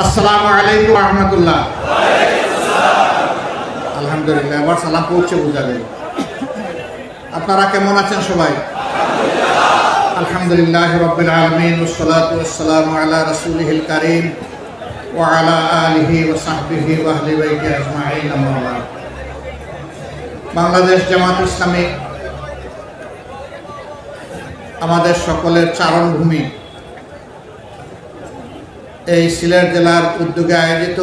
আসসালামু আলাইকুম ওয়া রাহমাতুল্লাহ। আলহামদুলিল্লাহ, এবার সালাম পৌঁছে বোঝা গেল। আপনারা কেমন আছেন সবাই? আলহামদুলিল্লাহ রাব্বিল আলামিন, ওয়াসসালাতু ওয়াসসালামু আলা রাসূলিহিল কারীম ওয়া আলা আলিহি ওয়া সাহবিহি ওয়া আহলি বাইতি আজমাইন, আম্মা বা'দ। বাংলাদেশ জামাত ইসলামী আমাদের সকলের চারণভূমি। এই সিলেট জেলার উদ্যোগে আয়োজিত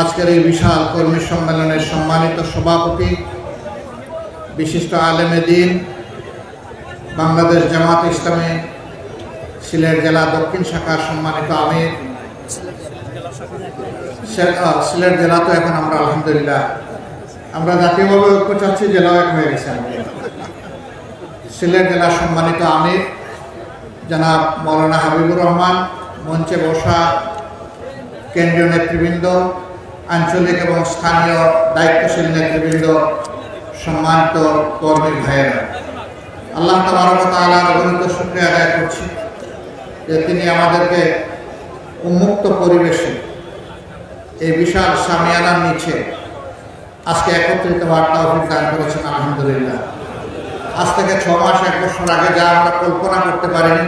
আজকের এই বিশাল কর্মী সম্মেলনের সম্মানিত সভাপতি, বিশিষ্ট আলেমে দ্বীন, বাংলাদেশ জামাত ইসলামী সিলেট জেলা দক্ষিণ শাখার সম্মানিত আমির, সিলেট জেলা তো এখন আমরা আলহামদুলিল্লাহ আমরা জাতীয়ভাবে ঐক্য চাচ্ছি, জেলাও এক হয়ে গেছে। সিলেট জেলার সম্মানিত আমির জনাব মৌলানা হাবিবুর রহমান, মঞ্চে বসা কেন্দ্রীয় নেতৃবৃন্দ, আঞ্চলিক এবং স্থানীয় দায়িত্বশীল নেতৃবৃন্দ, সম্মানিত কর্মী ভাইয়েরা, আল্লাহ তাবারক ওয়া তাআলার অগণিত শুকরিয়া আদায় করছি যে তিনি আমাদেরকে উন্মুক্ত পরিবেশে এই বিশাল সামিয়ানার নিচে আজকে একত্রিত হওয়ার তৌফিক দান করেছেন। আলহামদুলিল্লাহ। আজ থেকে 6 মাস 1 বছর আগে যা আমরা কল্পনা করতে পারিনি,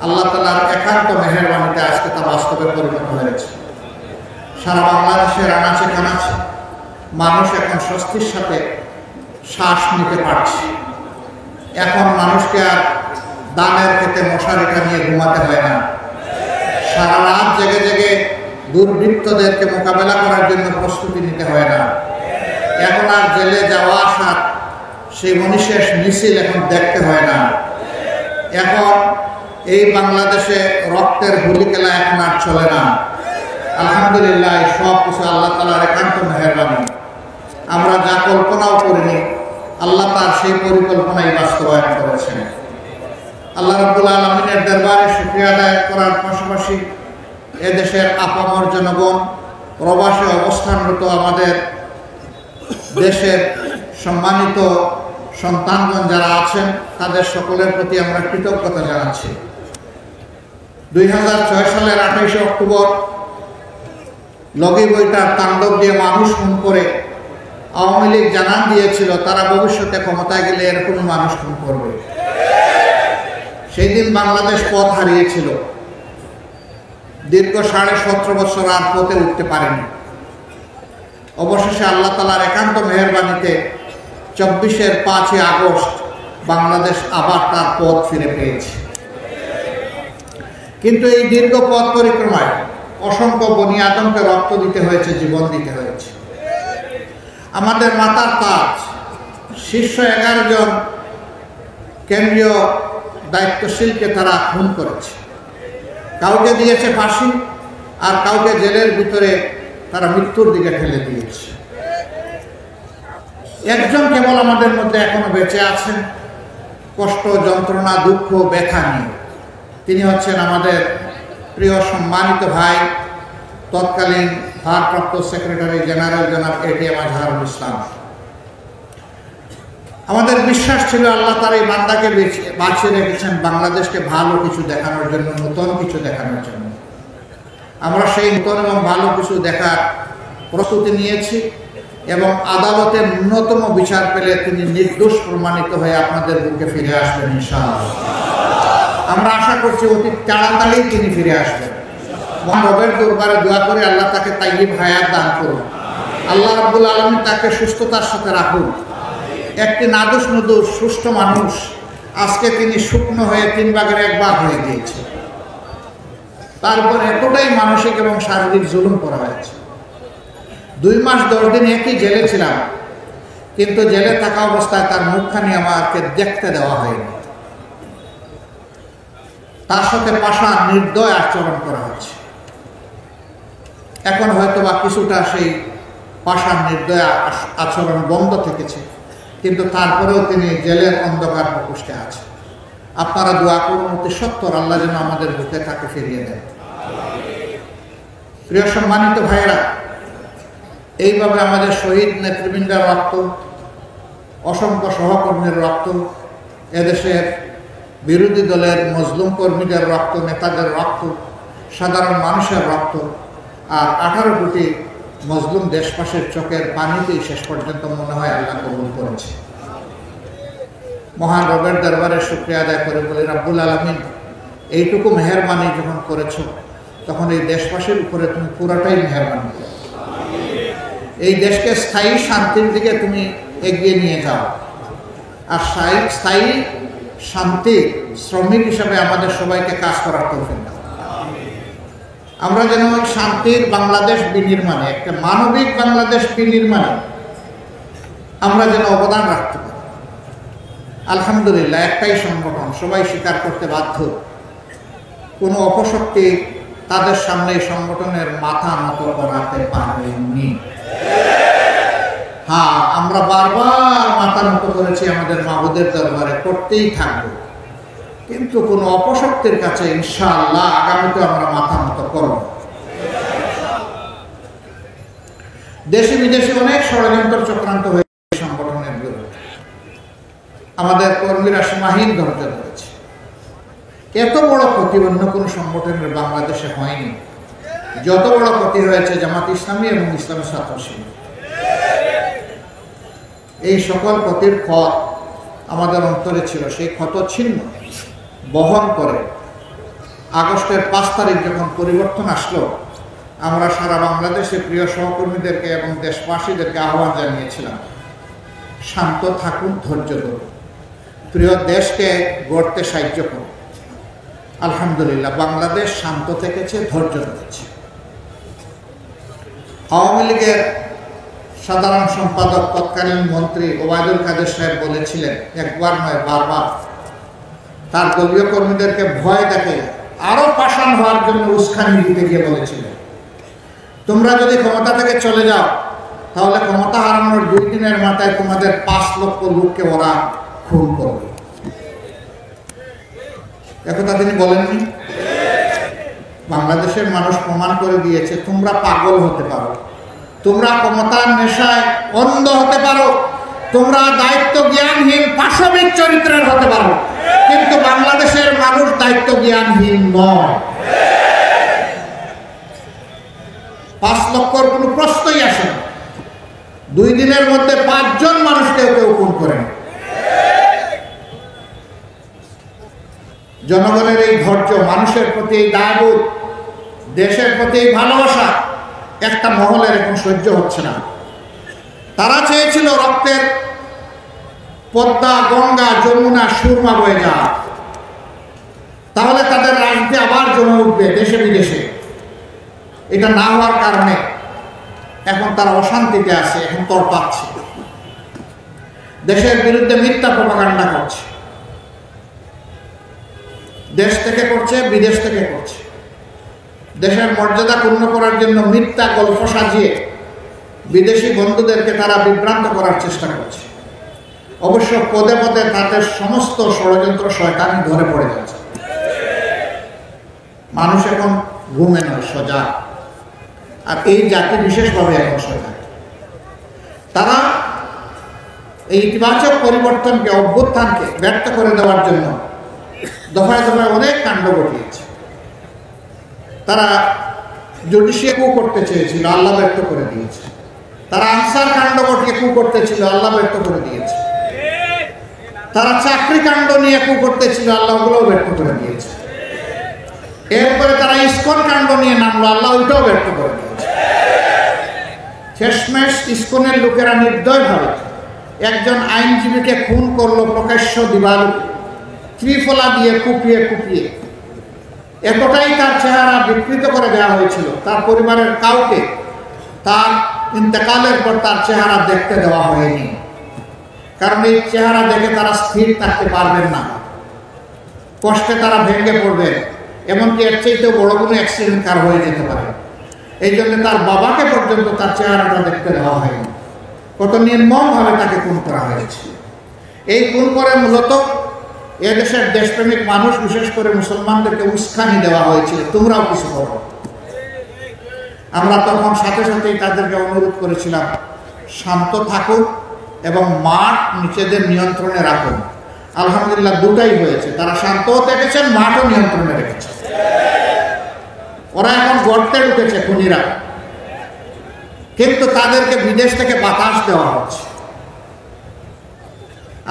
আল্লাহ তাআলার একান্ত মেহেরবানিতে আজকে তা বাস্তবে পরিণত হয়েছে। সারা বাংলাদেশের আনাচে কানাচে মানুষ এখন স্বস্তির সাথে শ্বাস নিতে পারছে। এখন মানুষকে আর দানের খেতে মশারিটা নিয়ে ঘুমাতে হয় না। সারা রাত জেগে জেগে দুর্বৃত্তদেরকে মোকাবেলা করার জন্য প্রস্তুতি নিতে হয় না। এখন আর জেলে যাওয়া আসার সেই মনীষের মিছিল এখন দেখতে হয় না। এখন এই বাংলাদেশে রক্তের গুলি খেলা এখন আর চলে না। আলহামদুলিল্লাহ, সব কিছু আল্লাহ তাআলার একান্ত মেহেরবানি। আমরা যা কল্পনাও করিনি, আল্লাহ তার সেই পরিকল্পনাই বাস্তবায়ন করেছেন। আল্লাহ রাব্বুল আলামিনের দরবারে শুকরিয়া আদায় করার পাশাপাশি এদেশের আপামর জনগণ, প্রবাসে অবস্থানরত আমাদের দেশের সম্মানিত সন্তানগণ যারা আছেন, তাদের সকলের প্রতি আমরা কৃতজ্ঞতা জানাচ্ছি। 2006 সালের 28 অক্টোবর লগি বইটার তাণ্ডব দিয়ে মানুষ খুন করে আওয়ামী লীগ জানান দিয়েছিল তারা ভবিষ্যতে ক্ষমতায় গেলে এরকম মানুষ খুন করবে। সেই দিন বাংলাদেশ পথ হারিয়েছিল। দীর্ঘ 17.5 বছর আর পথে উঠতে পারেনি। অবশেষে আল্লাহ তাআলার একান্ত মেহেরবানিতে 24-এর 5 আগস্ট বাংলাদেশ আবার তার পথ ফিরে পেয়েছে। কিন্তু এই দীর্ঘ পথ পরিক্রমায় অসংখ্য বনি আদমকে রক্ত দিতে হয়েছে, জীবন দিতে হয়েছে। আমাদের মাতার তাজ শীর্ষ 11 জন কেন্দ্রীয় দায়িত্বশীলকে তারা খুন করেছে। কাউকে দিয়েছে ফাঁসি, আর কাউকে জেলের ভিতরে তারা মৃত্যুর দিকে ঠেলে দিয়েছে। একজন কেবল আমাদের মধ্যে এখনো বেঁচে আছেন, কষ্ট, যন্ত্রণা, দুঃখ, ব্যথা নিয়ে। তিনি হচ্ছেন আমাদের প্রিয় সম্মানিত ভাই, তৎকালীন ভারপ্রাপ্ত সেক্রেটারি জেনারেল জনাব এটিএম আজহারুল ইসলাম। আমাদের বিশ্বাস ছিল আল্লাহ তার এই বান্দাকে বাঁচিয়ে রেখেছেন বাংলাদেশকে ভালো কিছু দেখানোর জন্য, নতুন কিছু দেখানোর জন্য। আমরা সেই নতুন এবং ভালো কিছু দেখার প্রস্তুতি নিয়েছি এবং আদালতে ন্যূনতম বিচার পেলে তিনি নির্দোষ প্রমাণিত হয়ে আপনাদের বুকে ফিরে আসবেন ইনশাআল্লাহ। আমরা আশা করছি অতি তাড়াতাড়ি তিনি ফিরে আসবেন। রবের দরবারে দোয়া করে আল্লাহ তাকে তাইয়্যিব হায়াত দান করুন। আল্লাহ রাব্বুল আলামিন তাকে সুস্থতার সাথে রাখুন। একটি নাদুস নুদুস সুস্থ মানুষ, আজকে তিনি শুকনো হয়ে 3 ভাগের 1 ভাগ হয়ে গিয়েছে। তারপর এতটাই মানসিক এবং শারীরিক জুলুম করা হয়েছে। 2 মাস 10 দিন একই জেলে ছিলাম, কিন্তু জেলে থাকা অবস্থায় তার মুখখানি আমাকে দেখতে দেওয়া হয়নি। তার সাথে পাশার নির্দয় আচরণ করা হচ্ছে। এখন হয়তো বা কিছুটা সেই পাশার নির্দয় আচরণ বন্ধ থেকেছে, কিন্তু তারপরেও তিনি জেলের অন্ধকার প্রকোষ্ঠে আছেন। আপনারা দোয়া করুন অতি সত্বর আল্লাহ যেন আমাদের বুকে তাকে ফিরিয়ে দেন। প্রিয় সম্মানিত ভাইয়েরা, এইভাবে আমাদের শহীদ নেতৃবৃন্দের রক্ত, অসংখ্য সহকর্মীর রক্ত, এদেশের বিরোধী দলের মজলুম কর্মীদের রক্ত, নেতাদের রক্ত, সাধারণ মানুষের রক্ত আর 18 কোটি মজলুম দেশবাসীর চোখের পানিতেই শেষ পর্যন্ত মনে হয় আল্লাহ কবুল করেছে। মহান রবের দরবারে শুকরিয়া আদায় করে বলি, রাব্বুল আলামিন এইটুকু মেহেরবানি যখন করেছো তখন এই দেশবাসীর উপরে তুমি পুরোটাই মেহেরবানি করো। এই দেশকে স্থায়ী শান্তির দিকে তুমি এগিয়ে নিয়ে যাও, আর স্থায়ী শান্তি শ্রমিক হিসাবে আমাদের সবাইকে কাজ করার তৌফিক দাও। আমরা যেন ওই শান্তির বাংলাদেশ বিনির্মাণে, একটা মানবিক বাংলাদেশ বিনির্মাণে আমরা যেন অবদান রাখতে পারি। আলহামদুলিল্লাহ, একটাই সংগঠন, সবাই স্বীকার করতে বাধ্য, কোনো অপশক্তি তাদের সামনে সংগঠনের মাথা নত করাতে পারেনি। হ্যাঁ, আমরা বারবার মাথা নত করেছি আমাদের মাবুদের দরবারে, করতেই থাকবো, কিন্তু কোনো অপশক্তির কাছে ইনশাআল্লাহ আগামীতে আমরা মাথা নত করব। দেশে বিদেশে অনেক ষড়যন্ত্র চক্রান্ত হয়েছে সংগঠনের বিরুদ্ধে, আমাদের কর্মীরা সীমাহীন ধৈর্য ধরেছে। এত বড় ক্ষতি অন্য কোনো সংগঠনের বাংলাদেশে হয়নি যত বড় ক্ষতি হয়েছে জামাত ইসলামী এবং ইসলামী ছাত্র শিবির। এই সকল ক্ষতির ক্ষত আমাদের অন্তরে ছিল, সেই ক্ষত ছিন্ন বহন করে আগস্টের 5 তারিখ যখন পরিবর্তন আসলো, আমরা সারা বাংলাদেশে প্রিয় সহকর্মীদেরকে এবং দেশবাসীদেরকে আহ্বান জানিয়েছিলাম, শান্ত থাকুন, ধৈর্য ধরুন, প্রিয় দেশকে গড়তে সাহায্য করুন। আলহামদুলিল্লাহ, বাংলাদেশ শান্ত থেকেছে, ধৈর্য ধরেছে। আওয়ামী লীগের সাধারণ সম্পাদক তৎকালীন মন্ত্রী ওবায়দুল কাদের সাহেব বলেছিলেন, একবার নয় বারবার, তার দলীয় কর্মীদেরকে ভয় দেখে আরো পাষাণ হওয়ার জন্য উস্কানি দিতে গিয়ে বলেছিলেন, তোমরা যদি ক্ষমতা থেকে চলে যাও তাহলে ক্ষমতা হারানোর 2 দিনের মাথায় তোমাদের 5 লক্ষ লোককে ওরা খুন করবে। একথা তিনি বলেননি? বাংলাদেশের মানুষ প্রমাণ করে দিয়েছে, তোমরা পাগল হতে পারো, তোমরা ক্ষমতার নেশায় অন্ধ হতে পারো, তোমরা দায়িত্ব জ্ঞানহীন পাশবিক চরিত্রের হতে পারো, কিন্তু বাংলাদেশের মানুষ দায়িত্ব জ্ঞানহীন নয়। 5 লক্ষর কোনো প্রশ্নই আসে না। 2 দিনের মধ্যে 5 জন মানুষকে কেউ খুন করেন। জনগণের এই ধৈর্য, মানুষের প্রতি এই দায়বোধ, দেশের প্রতি এই ভালোবাসা একটা মহলের এখন সহ্য হচ্ছে না। তারা চেয়েছিল রক্তের পদ্মা, গঙ্গা, যমুনা, সুরমা বয়ে যাওয়া, তাহলে তাদের রাজনীতি আবার জমে উঠবে দেশে বিদেশে। এটা না হওয়ার কারণে এখন তারা অশান্তিতে আছে, এখন তড়পাচ্ছে, দেশের বিরুদ্ধে মিথ্যা প্রপাগান্ডা করছে, দেশ থেকে করছে, বিদেশ থেকে করছে। দেশের মর্যাদা পূর্ণ করার জন্য মিথ্যা গল্প সাজিয়ে বিদেশি বন্ধুদেরকে তারা বিভ্রান্ত করার চেষ্টা করছে। অবশ্য পদে পদে তাদের সমস্ত ষড়যন্ত্র শয়তানি ধরে পড়ে যাচ্ছে। মানুষ এখন ঘুমে নয়, সজাগ, আর এই জাতি বিশেষভাবে এখন সজাগ। তারা এই ইতিবাচক পরিবর্তনকে, অভ্যুত্থানকে ব্যর্থ করে দেওয়ার জন্য দফায় দফায় অনেক কাণ্ড ঘটিয়েছে। তারা জুডিশিয়াল কু করতে চেয়েছিল, আল্লাহ ব্যর্থ করে দিয়েছে। তারা আনসার কাণ্ড ঘটিয়ে কু করতে ছিল, আল্লাহ ব্যর্থ করে দিয়েছে। তারা চাকরি কাণ্ড নিয়ে কু করতে ছিল, আল্লাহ ওগুলোও ব্যর্থ করে দিয়েছে। এরপরে তারা ইসকন কাণ্ড নিয়ে নামলো, আল্লাহ ওইটাও ব্যর্থ করে দিয়েছে। শেষমেশ ইসকনের লোকেরা নির্দয়ভাবে একজন আইনজীবীকে খুন করলো প্রকাশ্য দিবালোকে, ত্রিফলা দিয়ে কুপিয়ে কুপিয়ে। এতটাই তার চেহারা বিকৃত করে দেওয়া হয়েছিল, তার পরিবারের কাউকে তার ইন্তেকালের পর তার চেহারা দেখতে দেওয়া হয়নি, কারণ এই চেহারা দেখে তারা স্থির থাকতে পারবেন না, কষ্টে তারা ভেঙে পড়বেন, এমনকি এর চাইতেও বড় কোনো অ্যাক্সিডেন্ট কার হয়ে যেতে পারে। এই জন্য তার বাবাকে পর্যন্ত তার চেহারাটা দেখতে দেওয়া হয়নি। কত নির্মমভাবে তাকে খুন করা হয়েছে। এই খুন করে মূলত এদেশের দেশপ্রেমিক মানুষ, বিশেষ করে মুসলমানদেরকে উস্কানি দেওয়া হয়েছিল, তোমরাও কিছু করো। আমরা তখন সাথে সাথেই তাদেরকে অনুরোধ করেছিলাম, শান্ত থাকুন এবং মাঠ নিজেদের নিয়ন্ত্রণে রাখুন। আলহামদুলিল্লাহ দুটাই হয়েছে, তারা শান্তও থেকেছেন, মাঠও নিয়ন্ত্রণে রেখেছে। ওরা এখন গর্তে ঢুকেছে খুনিরা, কিন্তু তাদেরকে বিদেশ থেকে বাতাস দেওয়া হচ্ছে।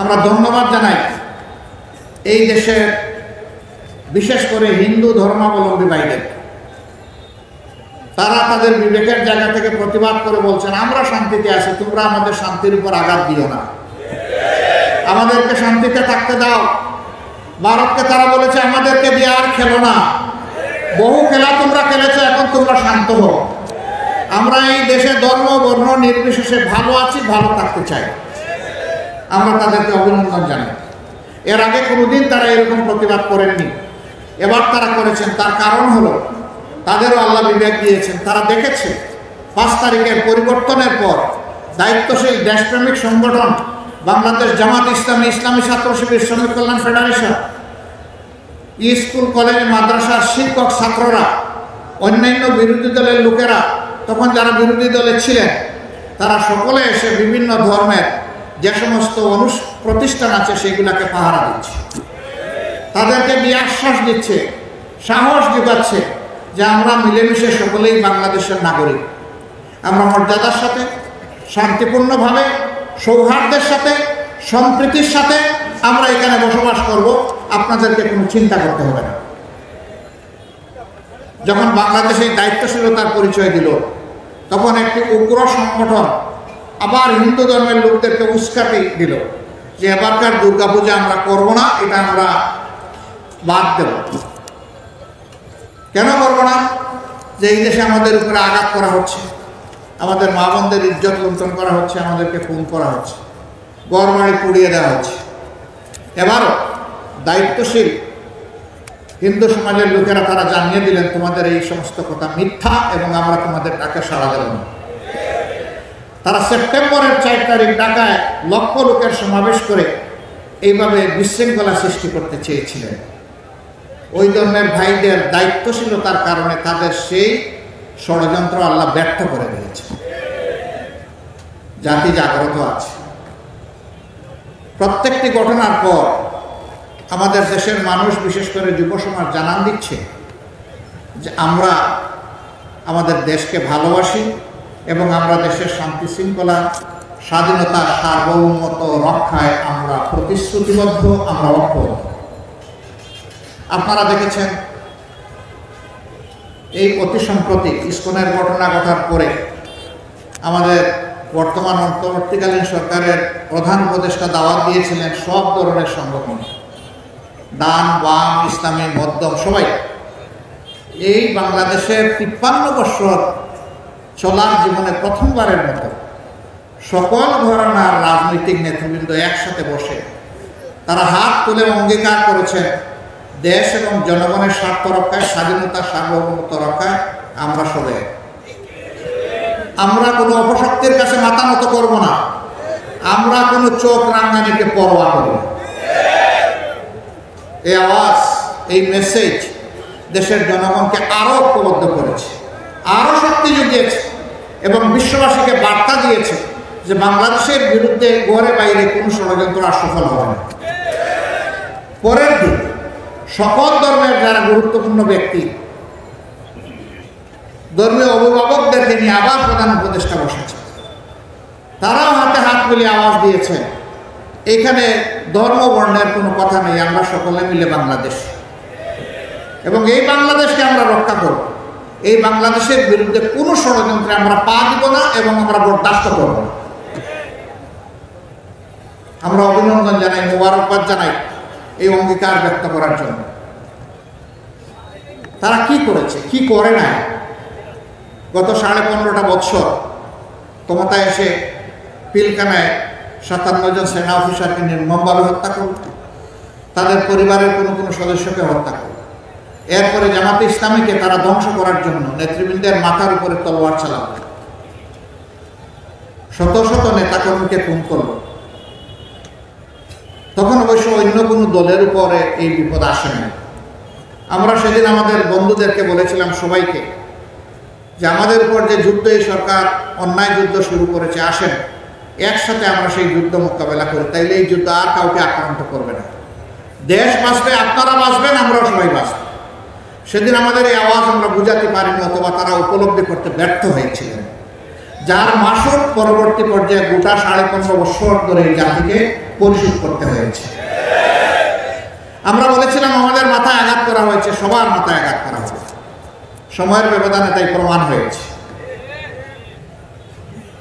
আমরা ধন্যবাদ জানাই এই দেশের বিশেষ করে হিন্দু ধর্মাবলম্বী ভাইদের। তারা তাদের বিবেকের জায়গা থেকে প্রতিবাদ করে বলছেন আমরা শান্তিতে আছি, তোমরা আমাদের শান্তির উপর আঘাত দিও না, আমাদেরকে শান্তিতে থাকতে দাও। ভারতকে তারা বলেছে আমাদেরকে দিয়ে আর খেলো না, বহু খেলা তোমরা খেলেছো, এখন তোমরা শান্ত হও। আমরা এই দেশে ধর্ম বর্ণ নির্বিশেষে ভালো আছি, ভালো থাকতে চাই। আমরা তাদেরকে অভিনন্দন জানাই। এর আগে কোনোদিন তারা এরকম প্রতিবাদ করেননি, এবার তারা করেছেন। তার কারণ হলো তাদেরও আল্লাহ বিবেক দিয়েছেন। তারা দেখেছে 5 তারিখের পরিবর্তনের পর দায়িত্বশীল দেশপ্রেমিক সংগঠন বাংলাদেশ জামাত ইসলামী, ইসলামী ছাত্র শিবির, শ্রমিক কল্যাণ ফেডারেশন, স্কুল কলেজ মাদ্রাসার শিক্ষক ছাত্ররা, অন্যান্য বিরোধী দলের লোকেরা, তখন যারা বিরোধী দলে ছিলেন তারা সকলে এসে বিভিন্ন ধর্মের যে সমস্ত প্রতিষ্ঠান আছে সেগুলাকে পাহারা দিচ্ছে, তাদেরকে দিয়ে আশ্বাস দিচ্ছে, সাহস যোগাচ্ছে যে আমরা মিলেমিশে সকলেই বাংলাদেশের নাগরিক। আমরা মর্যাদার সাথে, শান্তিপূর্ণভাবে, সৌহার্দ্যের সাথে, সম্প্রীতির সাথে আমরা এখানে বসবাস করব, আপনাদেরকে কোনো চিন্তা করতে হবে না। যখন বাংলাদেশে দায়িত্বশীলতার পরিচয় দিল, তখন একটি উগ্র সংগঠন আবার হিন্দু ধর্মের লোকদেরকে উস্কাতে দিল যে এবারকার দুর্গাপূজা আমরা করব না, এটা আমরা বাদ দেব। কেন করব না? যে এই দেশে আমাদের উপরে আঘাত করা হচ্ছে, আমাদের মা বোনদের ইজ্জত লুণ্ঠন করা হচ্ছে, আমাদেরকে খুন করা হচ্ছে, ঘরবাড়ি পুড়িয়ে দেওয়া হচ্ছে। এবারও দায়িত্বশীল হিন্দু সমাজের লোকেরা তারা জানিয়ে দিলেন তোমাদের এই সমস্ত কথা মিথ্যা এবং আমরা তোমাদের ডাকে সাড়া দেব না। তারা সেপ্টেম্বরের 4 তারিখ ঢাকায় লক্ষ লোকের সমাবেশ করে এইভাবে বিশৃঙ্খলা সৃষ্টি করতে চেয়েছিলেন। ওই ধর্মের ভাইদের দায়িত্বশীলতার কারণে তাদের সেই ষড়যন্ত্র আল্লাহ ব্যর্থ করে দিয়েছে। জাতি জাগ্রত আছে। প্রত্যেকটি ঘটনার পর আমাদের দেশের মানুষ, বিশেষ করে যুব সমাজ জানান দিচ্ছে যে আমরা আমাদের দেশকে ভালোবাসি এবং আমরা দেশের শান্তি শৃঙ্খলা, স্বাধীনতা, সার্বভৌমত্ব রক্ষায় আমরা প্রতিশ্রুতিবদ্ধ, আমরা অক্ষত। আপনারা দেখেছেন এই অতি সম্প্রতি ইসকনের ঘটনা ঘটার পরে আমাদের বর্তমান অন্তর্বর্তীকালীন সরকারের প্রধান উপদেষ্টা দাওয়াত দিয়েছিলেন সব ধরনের সংগঠন, ডান বাম, ইসলামী মধ্যম, সবাই এই বাংলাদেশের 53 বছর চলার জীবনে প্রথমবারের মতো সকল ঘরানার রাজনৈতিক নেতৃবৃন্দ একসাথে বসে তারা হাত তুলে অঙ্গীকার করেছেন দেশ এবং জনগণের স্বার্থ রক্ষায়, স্বাধীনতা, সার্বভৌমত্ব রক্ষায় আমরা সবাই, আমরা কোনো অপশক্তির কাছে মাথা নত করব না, আমরা কোনো চোখ রাঙানিকে পরোয়া করব না। এই আওয়াজ, এই মেসেজ দেশের জনগণকে আরো ঐক্যবদ্ধ করেছে, আরো শক্তি জুগিয়েছে এবং বিশ্ববাসীকে বার্তা দিয়েছে যে বাংলাদেশের বিরুদ্ধে ঘরে বাইরে কোনো ষড়যন্ত্র আর সফল হবে না। পরের দিন সকল ধর্মের যারা গুরুত্বপূর্ণ ব্যক্তি, ধর্মীয় অভিভাবকদেরকে নিয়ে আবার প্রধান উপদেষ্টা বসেছে, তারাও হাতে হাত মিলিয়ে আওয়াজ দিয়েছে এখানে ধর্ম বর্ণের কোনো কথা নেই, আমরা সকলে মিলে বাংলাদেশ এবং এই বাংলাদেশকে আমরা রক্ষা করব। এই বাংলাদেশের বিরুদ্ধে কোনো ষড়যন্ত্রে আমরা পা দিব না এবং আমরা বরদাস্ত করব না। আমরা অভিনন্দন জানাই, মোবারকবাদ জানাই এই অঙ্গীকার ব্যক্ত করার জন্য। তারা কি করেছে, কি করে নাই? গত 15.5 বছর ক্ষমতায় এসে পিলখানায় 57 জন সেনা অফিসারকে নির্মমভাবে হত্যা করল, তাদের পরিবারের কোনো সদস্যকে হত্যা করল। এরপরে জামাতে ইসলামীকে তারা ধ্বংস করার জন্য নেতৃবৃন্দের মাথার উপরে তলোয়ার চালাল, শত শত নেতাকর্মীকে খুন করল। তখন অবশ্য অন্য কোনো দলের উপরে এই বিপদ আসে না। আমরা সেদিন আমাদের বন্ধুদেরকে বলেছিলাম সবাইকে যে আমাদের উপর যে যুদ্ধ এই সরকার অন্যায় যুদ্ধ শুরু করেছে, আসেন একসাথে আমরা সেই যুদ্ধ মোকাবেলা করি, তাইলে এই যুদ্ধ আর কাউকে আক্রান্ত করবে না। দেশ বাঁচবে, আপনারা বাঁচবেন, আমরাও সবাই বাঁচব। সেদিন আমাদের এই আওয়াজ আমরা বুঝাতে পারিনি, অথবা তারা উপলব্ধি করতে ব্যর্থ হয়েছিলেন, যার মাসুল পরবর্তী পর্যায়ে গোটা 15.5 বছর ধরে এই জাতিকে পরিশোধ করতে হয়েছে। আমরা বলেছিলাম আমাদের মাথায় আঘাত করা হয়েছে, সবার মাথায় আঘাত করা হয়েছে, সময়ের ব্যবধানে তাই প্রমাণ হয়েছে।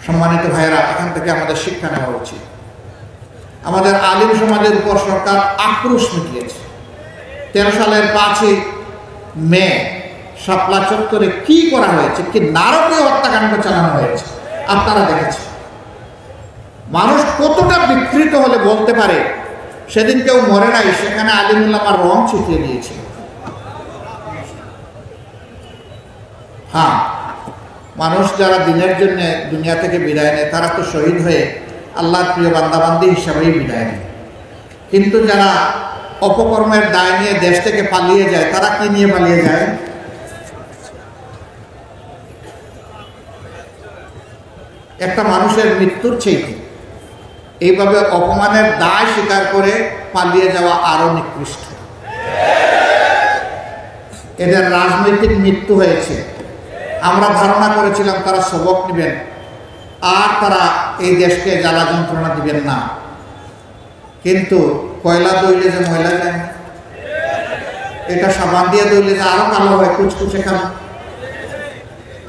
সম্মানিত ভাইয়েরা, এখান থেকে আমাদের শিক্ষা নেওয়া উচিত। আমাদের আলিম সমাজের উপর সরকার আক্রোশ মিটিয়েছে। 13 সালের 5ই মে শাপলা চত্বরে কি করা হয়েছে, কি নারকীয় হত্যাকাণ্ড চালানো হয়েছে আপনারা দেখেছেন। মানুষ কতটা বিকৃত হলে বলতে পারে সেদিন কেউ মরে নাই, সেখানে আলিমুল্লামার রং ছিটিয়ে দিয়েছে। হ্যাঁ, মানুষ যারা দিনের জন্য দুনিয়া থেকে বিদায় নেয় তারা তো শহীদ হয়ে আল্লাহর প্রিয় বান্দাবান্দি হিসাবেই বিদায় নেয়, কিন্তু যারা অপকর্মের দায় নিয়ে দেশ থেকে পালিয়ে যায় তারা কি নিয়ে পালিয়ে যায়? একটা মানুষের মৃত্যুর চেয়ে এইভাবে অপমানের দায় স্বীকার করে পালিয়ে যাওয়া আরো নিকৃষ্ট। এদের রাজনৈতিক মৃত্যু হয়েছে। আমরা ধারণা করেছিলাম তারা সবক নেবেন আর তারা এই দেশকে জ্বালা যন্ত্রণা দিবেন না, কিন্তু কয়লা দইলে যে ময়লা যায় না, এটা সাবান দিয়ে দইলে যে আরো কালো হয়, কুচকুচে কালো।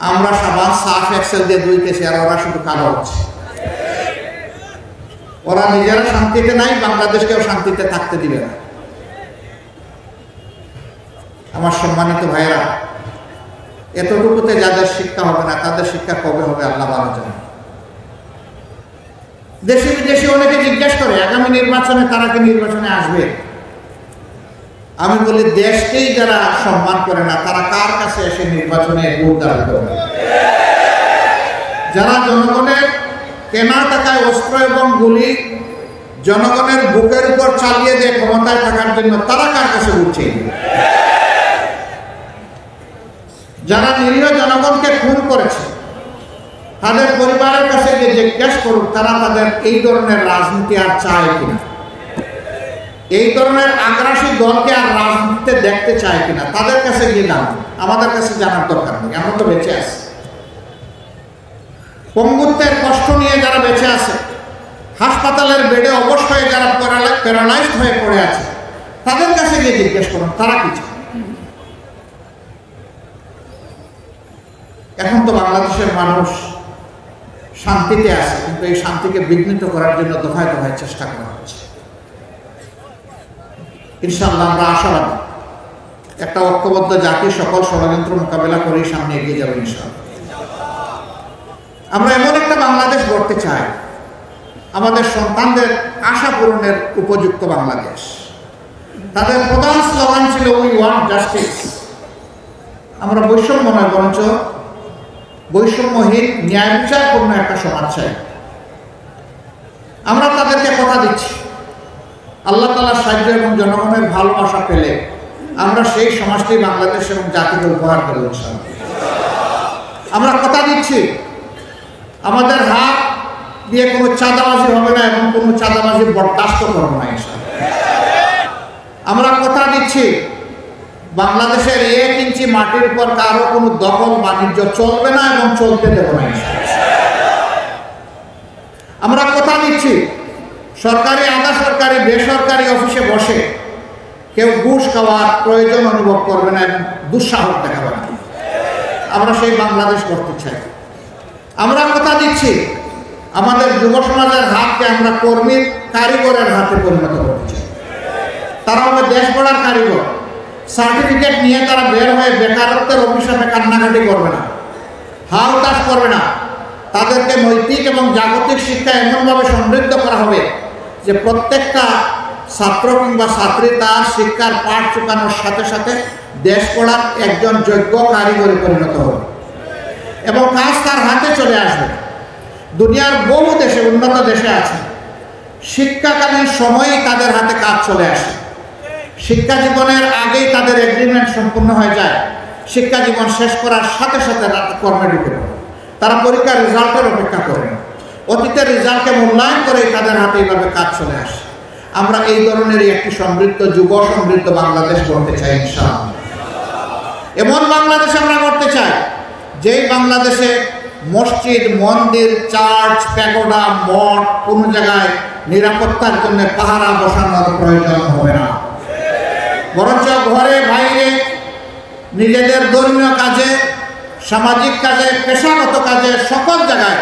আমরা সাবান সার্ফ এক্সেল দিয়ে ধুইতেছি আর ওরা শুধু কালো হচ্ছে। ওরা নিজেরা শান্তিতে নাই, বাংলাদেশকেও শান্তিতে থাকতে দিবে না। আমার সম্মানিত ভাইয়েরা, এতটুকুতে যাদের শিক্ষা হবে না তাদের শিক্ষা কবে হবে আল্লাহ ভালো জানেন। দেশে বিদেশে অনেকে জিজ্ঞেস করে আগামী নির্বাচনে তারা কি নির্বাচনে আসবে। আমি বলি, দেশকেই যারা সম্মান করে না তারা কার কাছে এসে নির্বাচনে ভোট দাবি করবে? যারা জনগণের কেনা টাকায় অস্ত্র এবং গুলি জনগণের বুকের উপর চালিয়ে দিয়ে ক্ষমতায় থাকার জন্য তারা কার কাছে ভোট চাইবে? যারা নিরীহ জনগণকে খুন করেছে তাদের পরিবারের কাছে যে জিজ্ঞেস করুক তারা তাদের এই ধরনের রাজনীতি আর চায় কিনা, এই ধরনের আগ্রাসী দলকে আর রাজনীতিতে দেখতে চায় কিনা, তাদের কাছে গিয়ে জান। আমাদের কাছে জানার দরকার নেই, আমরা তো বেঁচে আছি। পঙ্গুত্বের কষ্ট নিয়ে যারা বেঁচে আছে, হাসপাতালের বেডে অবশ হয়ে যারা প্যারালাইজড হয়ে পড়ে আছে, তাদের কাছে গিয়ে জিজ্ঞেস করুন তারা কি চায়। এখন তো বাংলাদেশের মানুষ শান্তিতে আছে, কিন্তু এই শান্তিকে বিঘ্নিত করার জন্য দফায় দফায় চেষ্টা করা হচ্ছে। ইনশাআল্লাহ আমরা আশাবাদী একটা ঐক্যবদ্ধ জাতি সকল ষড়যন্ত্র মোকাবেলা করেই সামনে এগিয়ে যাবে ইনশাআল্লাহ। আমরা এমন একটা বাংলাদেশ গড়তে চাই, আমাদের সন্তানদের আশা পূরণের উপযুক্ত বাংলাদেশ। তাদের প্রধান স্লোগান ছিল উই ওয়ান্ট জাস্টিস। আমরা বৈষম্য নয়, বরঞ্চ বৈষম্যহীন ন্যায় বিচারপূর্ণ একটা সমাজ চাই। আমরা তাদেরকে কথা দিচ্ছি, আল্লাহ তাআলার সাহায্য এবং জনগণের ভালোবাসা পেলে আমরা সেই সমাজটি বাংলাদেশ এবং জাতিকে উপহার দেব ইনশাআল্লাহ। আমরা কথা দিচ্ছি, আমাদের হাত দিয়ে কোনো চাঁদাবাজি হবে না এবং কোনো চাঁদাবাজি বরদাস্ত করবো না ইনশাআল্লাহ। আমরা কথা দিচ্ছি, বাংলাদেশের 1 ইঞ্চি মাটির উপর কারো কোনো দখল বাণিজ্য চলবে না এবং চলতে দেব না ইনশাআল্লাহ। আমরা কথা দিচ্ছি, সরকারি আধা সরকারি বেসরকারি অফিসে বসে কেউ ঘুষ খাওয়ার প্রয়োজন অনুভব করবে না এবং দুঃসাহস দেখাবে না। আমরা সেই বাংলাদেশ করতে চাই। আমরা কথা দিচ্ছি, আমাদের যুব সমাজের হাতকে আমরা কর্মীর কারিগরের হাতে পরিণত করতে চাই। তারা হবে দেশ গড়ার কারিগর। সার্টিফিকেট নিয়ে তারা বের হয়ে বেকারত্বের অভিশাপে কান্নাকাটি করবে না, হাল তাস করবে না। তাদেরকে নৈতিক এবং জাগতিক শিক্ষা এমনভাবে সমৃদ্ধ করা হবে যে প্রত্যেকটা ছাত্র কিংবা ছাত্রী তার শিক্ষার পাঠ চুকানোর সাথে সাথে দেশ গড়ার একজন যোগ্য কারিগরে পরিণত হবে এবং কাজ তার হাতে চলে আসবে। দুনিয়ার বহু দেশে, উন্নত দেশে আছে, শিক্ষাকালীন সময়েই তাদের হাতে কাজ চলে আসে। শিক্ষা জীবনের আগেই তাদের এগ্রিমেন্ট সম্পূর্ণ হয়ে যায়, শিক্ষা জীবন শেষ করার সাথে সাথে কর্মে ঢুকে পড়ে। তারা পরীক্ষার রেজাল্টের অপেক্ষা করে না, অতীতের রেজাল্টকে মূল্যায়ন করেই তাদের হাতে এইভাবে কাজ চলে আসে। আমরা এই ধরনেরই একটি সমৃদ্ধ, যুব সমৃদ্ধ বাংলাদেশ গড়তে চাই ইনশাআল্লাহ। এমন বাংলাদেশ আমরা করতে চাই যেই বাংলাদেশে মসজিদ, মন্দির, চার্চ, প্যাগোডা, মঠ কোনো জায়গায় নিরাপত্তার জন্য পাহারা বসানোর প্রয়োজন হবে না, বরঞ্চ ঘরে বাইরে নিজেদের ধর্মীয় কাজে, সামাজিক কাজে, পেশাগত কাজে সকল জায়গায়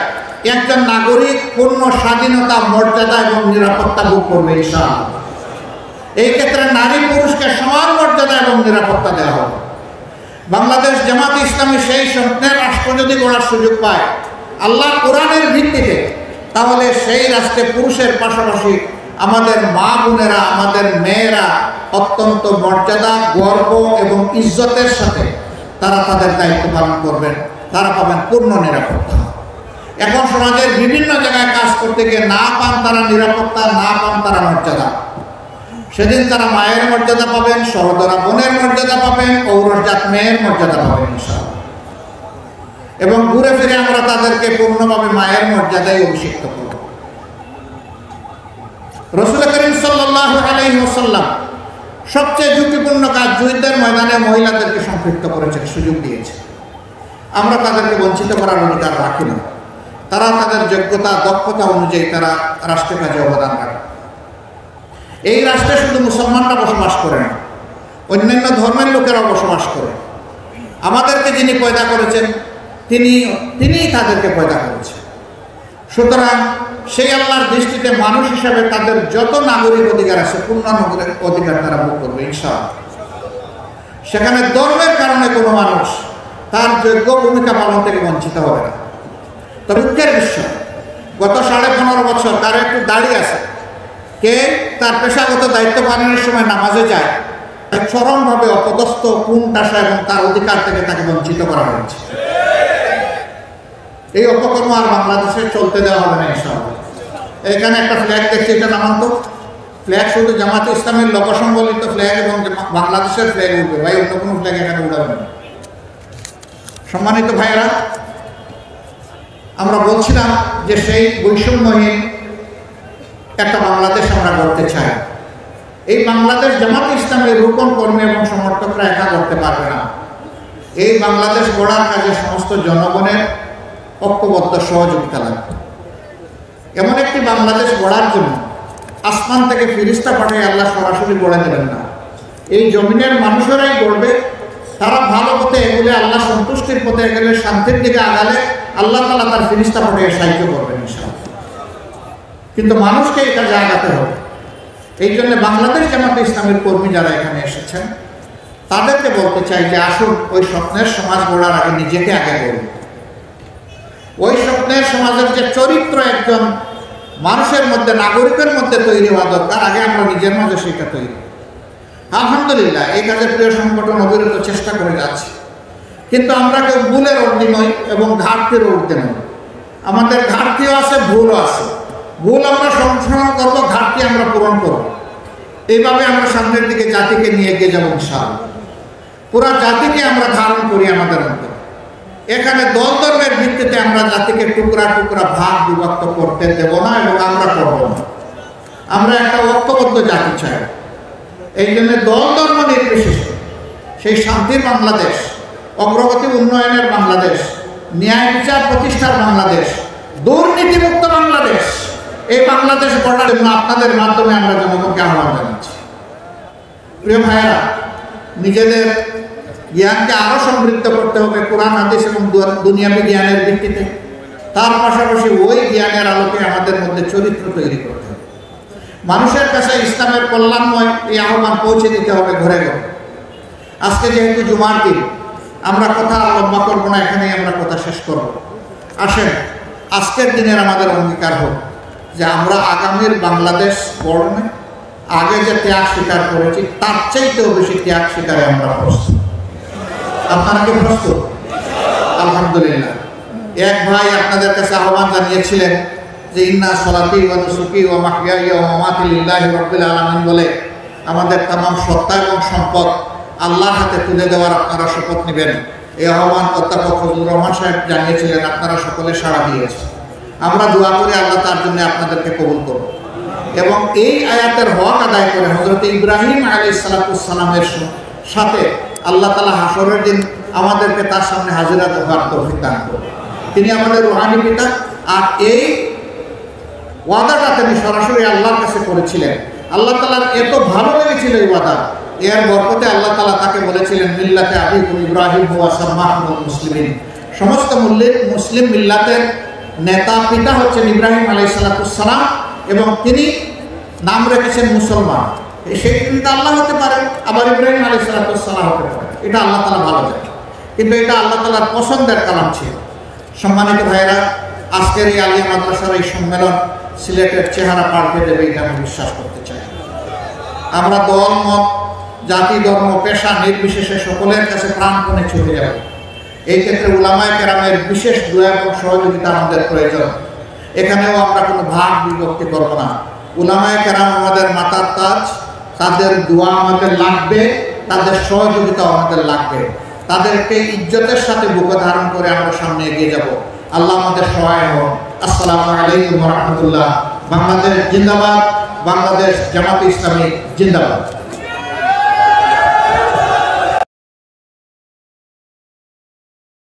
একজন নাগরিক পূর্ণ স্বাধীনতা, মর্যাদা এবং নিরাপত্তা ভোগ করবে ইনশাআল্লাহ। এই ক্ষেত্রে নারী পুরুষকে সমান মর্যাদা এবং নিরাপত্তা দেওয়া হবে। বাংলাদেশ জামাত ইসলামী সেই স্বপ্নের রাষ্ট্র যদি গড়ার সুযোগ পায় আল্লাহ কোরআনের ভিত্তিতে, তাহলে সেই রাষ্ট্রে পুরুষের পাশাপাশি আমাদের মা বোনেরা, আমাদের মেয়েরা অত্যন্ত মর্যাদা, গর্ব এবং ইজ্জতের সাথে তারা তাদের দায়িত্ব পালন করবেন, তারা পাবেন পূর্ণ নিরাপত্তা। এখন সমাজের বিভিন্ন জায়গায় কাজ করতে গিয়ে না পান তারা নিরাপত্তা, না পান তারা মর্যাদা। সেদিন তারা মায়ের মর্যাদা পাবেন, সহোদরা বোনের মর্যাদা পাবেন, ঔরজাত মেয়ের মর্যাদা পাবেন ইনশাআল্লাহ। এবং ঘুরে ফিরে আমরা তাদেরকে পূর্ণভাবে মায়ের মর্যাদায় অভিষিক্ত করব। রাসূল করিম সাল্লাল্লাহু আলাইহি ওয়াসাল্লাম সবচেয়ে ঝুঁকিপূর্ণ কাজ যুদ্ধের ময়দানে মহিলাদেরকে সম্পৃক্ত করেছেন, সুযোগ দিয়েছে। আমরা তাদেরকে বঞ্চিত করার অধিকার রাখি না। তারা তাদের যোগ্যতা, দক্ষতা অনুযায়ী তারা রাষ্ট্রের কাজে অবদান রাখে। এই রাষ্ট্রে শুধু মুসলমানরা বসবাস করে না, অন্যান্য ধর্মের লোকেরাও বসবাস করে। আমাদেরকে যিনি পয়দা করেছেন তিনিই তাদেরকে পয়দা করেছেন। সুতরাং সেই আল্লাহর দৃষ্টিতে মানুষ হিসাবে তাদের যত নাগরিক অধিকার আছে পূর্ণ নাগরিক অধিকার তারা ভোগ করবে ইনশাআল্লাহ। সেখানে ধর্মের কারণে কোনো মানুষ তার যোগ্য ভূমিকা পালন থেকে বঞ্চিত হবে না। তবে দুঃখের বিষয়, গত 15.5 বছর তার একটু দাড়ি আছে, কে তার পেশাগত দায়িত্ব পালনের সময় নামাজে যায়, চরমভাবে অপদস্থ, কুণ্ঠাসা এবং তার অধিকার থেকে তাকে বঞ্চিত করা হয়েছে। এই অপকর্ম আর বাংলাদেশে চলতে দেওয়া হবে না ইনশাআল্লাহ। এখানে একটা ফ্ল্যাগ দেখছি, এটা নামান তো। ফ্ল্যাগ শুধু জামাত ইসলামের লোকসংবলিত ফ্ল্যাগ এবং বাংলাদেশের ফ্ল্যাগ উঠবে, ভাই অন্য কোনো ফ্ল্যাগ এখানে উঠাবেন না। সম্মানিত ভাইরা, আমরা বলছিলাম যে সেই বৈষম্যহীন একটা বাংলাদেশ আমরা গড়তে চাই। এই বাংলাদেশ জামাত ইসলামের রূপণ কর্মী এবং সমর্থকরা একা করতে পারবে না। এই বাংলাদেশ গড়ার কাজে সমস্ত জনগণের ঐক্যবদ্ধ সহযোগিতা লাগবে। এমন একটি বাংলাদেশ গড়ার জন্য আসমান থেকে ফিরিস্তা পাঠিয়ে আল্লাহ সরাসরি গড়ে দেবেন না। এই জমিনের মানুষেরাই গড়বে। তারা ভালো পথে এগুলে, আল্লাহ সন্তুষ্টির পথে এগুলে, শান্তির দিকে আগালে আল্লাহ তাআলা তার ফিরিস্তা পাঠিয়ে সাহায্য করবেন ইনশাআল্লাহ। কিন্তু মানুষকে এই কাজে আগাতে হবে। এই জন্য বাংলাদেশ জামাত ইসলামের কর্মী যারা এখানে এসেছেন তাদেরকে বলতে চাই যে আসুন, ওই স্বপ্নের সমাজ গড়ার আগে নিজেকে আগে গড়ুন। ওই স্বপ্নের সমাজের যে চরিত্র একজন মানুষের মধ্যে, নাগরিকের মধ্যে তৈরি হওয়া দরকার, আগে আমরা নিজের মাঝে সেটা তৈরি। আলহামদুলিল্লাহ এই কাজে প্রিয় সংগঠন অবিরত চেষ্টা করে যাচ্ছে, কিন্তু আমরা কেউ ভুলের ঊর্ধ্বে নই এবং ঘাটতির ঊর্ধ্বে নই। আমাদের ঘাটতিও আছে, ভুলও আছে। ভুল আমরা সংশোধন করব, ঘাটতি আমরা পূরণ করব। এইভাবে আমরা সামনের দিকে জাতিকে নিয়ে এগিয়ে যাবো ইনশাআল্লাহ। পুরা জাতিকে আমরা ধারণ করি আমাদের মধ্যে। এখানে দল ধর্মের ভিত্তিতে আমরা জাতিকে টুকরা টুকরা ভাগ বিভক্ত করতে দেব না এবং আমরা করব না। আমরা একটা ঐক্যবদ্ধ জাতি চাই। এই জন্য দল ধর্ম নির্বিশেষে সেই শান্তির বাংলাদেশ, অগ্রগতি উন্নয়নের বাংলাদেশ, ন্যায় বিচার প্রতিষ্ঠার বাংলাদেশ, দুর্নীতিমুক্ত বাংলাদেশ, এই বাংলাদেশ গড়ার জন্য আপনাদের মাধ্যমে আমরা জনগণকে আহ্বান জানাচ্ছি। প্রিয় ভাইয়েরা, নিজেদের জ্ঞানকে আরো সমৃদ্ধ করতে হবে কোরআন, হাদিস এবং দুনিয়াবী জ্ঞানের ভিত্তিতে। তার পাশাপাশি ওই জ্ঞানের আলোকে আমাদের মধ্যে চরিত্র তৈরি করতে হবে। মানুষের কাছে ইসলামের কল্যাণময় এই আহ্বান পৌঁছে দিতে হবে ঘরে ঘরে। আজকে যেহেতু জুমার দিন, আমরা কথা লম্বা করবো না, এখানেই আমরা কথা শেষ করব। আসেন, আজকের দিনের আমাদের অঙ্গীকার হোক যে আমরা আগামীর বাংলাদেশ গড়নে আগে যে ত্যাগ স্বীকার করেছি তার চাইতেও বেশি ত্যাগ স্বীকারে আমরা প্রস্তুত। আপনারা কি প্রস্তুত? আলহামদুলিল্লাহ। এক ভাই আপনাদের কাছে আহ্বান জানিয়েছিলেন যে ইন্না সলাতি ওয়া নুসুকি ওয়া মাহইয়ায়া ওয়া মামাতি লিল্লাহি রাব্বিল আলামিন বলে আমাদের तमाम সত্তা এবং সম্পদ আল্লাহর হাতে তুলে দেওয়ার আপনারা শপথ নেবেন। এই আহ্বান অধ্যাপক ফজলুর রহমান সাহেব জানিয়েছিলেন, আপনারা সকলে সাড়া দিয়েছেন। আমরা দোয়া করি আল্লাহ তার জন্য আপনাদেরকে কবুল করুন এবং এই আয়াতের হক আদায় করে হযরত ইব্রাহিম আলাইহিস সালামের সাথে আল্লাহ তাআলা হাসরের দিন আমাদেরকে তার সামনে হাজিরা দেওয়ার তৌফিক দান করুন। তিনি আমাদের রুহানি পিতা, আর এই ওয়াদাটা তিনি সরাসরি আল্লাহর কাছে করেছিলেন। আল্লাহ তাআলার এত ভালো লেগেছিল এই ওয়াদা, এর বরকতে আল্লাহ তাআলা তাকে বলেছিলেন মিল্লাতে আবিকুম ইব্রাহিম ওয়া সাম্মাহুমুল মুসলিমিন। সমস্ত মুসলিম মিল্লাতের নেতা পিতা হচ্ছেন ইব্রাহিম আলাইহিস সালাম, এবং তিনি নাম রেখেছেন মুসলমান। সেই পিতা আল্লাহ হতে পারে, আবার ইব্রাহিম আলাইহিস সালাম হতে পারে, এটা আল্লাহ তাআলা ভালো জানেন, কিন্তু এটা আল্লাহ তাআলার পছন্দের কালাম ছিল। সম্মানিত ভাইয়েরা, আজকের এই আলিয়া মাদ্রাসার এই সম্মেলন সিলেটের চেহারা পাল্টে দেবে এটা আমি বিশ্বাস করতে চাই। আমরা দল মত জাতি ধর্ম পেশা নির্বিশেষে সকলের কাছে প্রাণপণে ছুটে যাব। এই ক্ষেত্রে উলামায়ে কেরামের বিশেষ দোয়া এবং সহযোগিতা আমাদের প্রয়োজন। এখানেও আমরা কোনো ভাগ বিভক্তি করব না। উলামায়ে কেরাম আমাদের মাথার তাজ, তাদের দোয়া আমাদের লাগবে, তাদের সহযোগিতা আমাদের লাগবে। তাদেরকে ইজ্জতের সাথে বুকে ধারণ করে আমরা সামনে এগিয়ে যাব। আল্লাহ আমাদের সহায় হন। আসসালামু আলাইকুম ওয়া রাহমাতুল্লাহ। বাংলাদেশ জিন্দাবাদ, বাংলাদেশ জামাতে ইসলামী জিন্দাবাদ।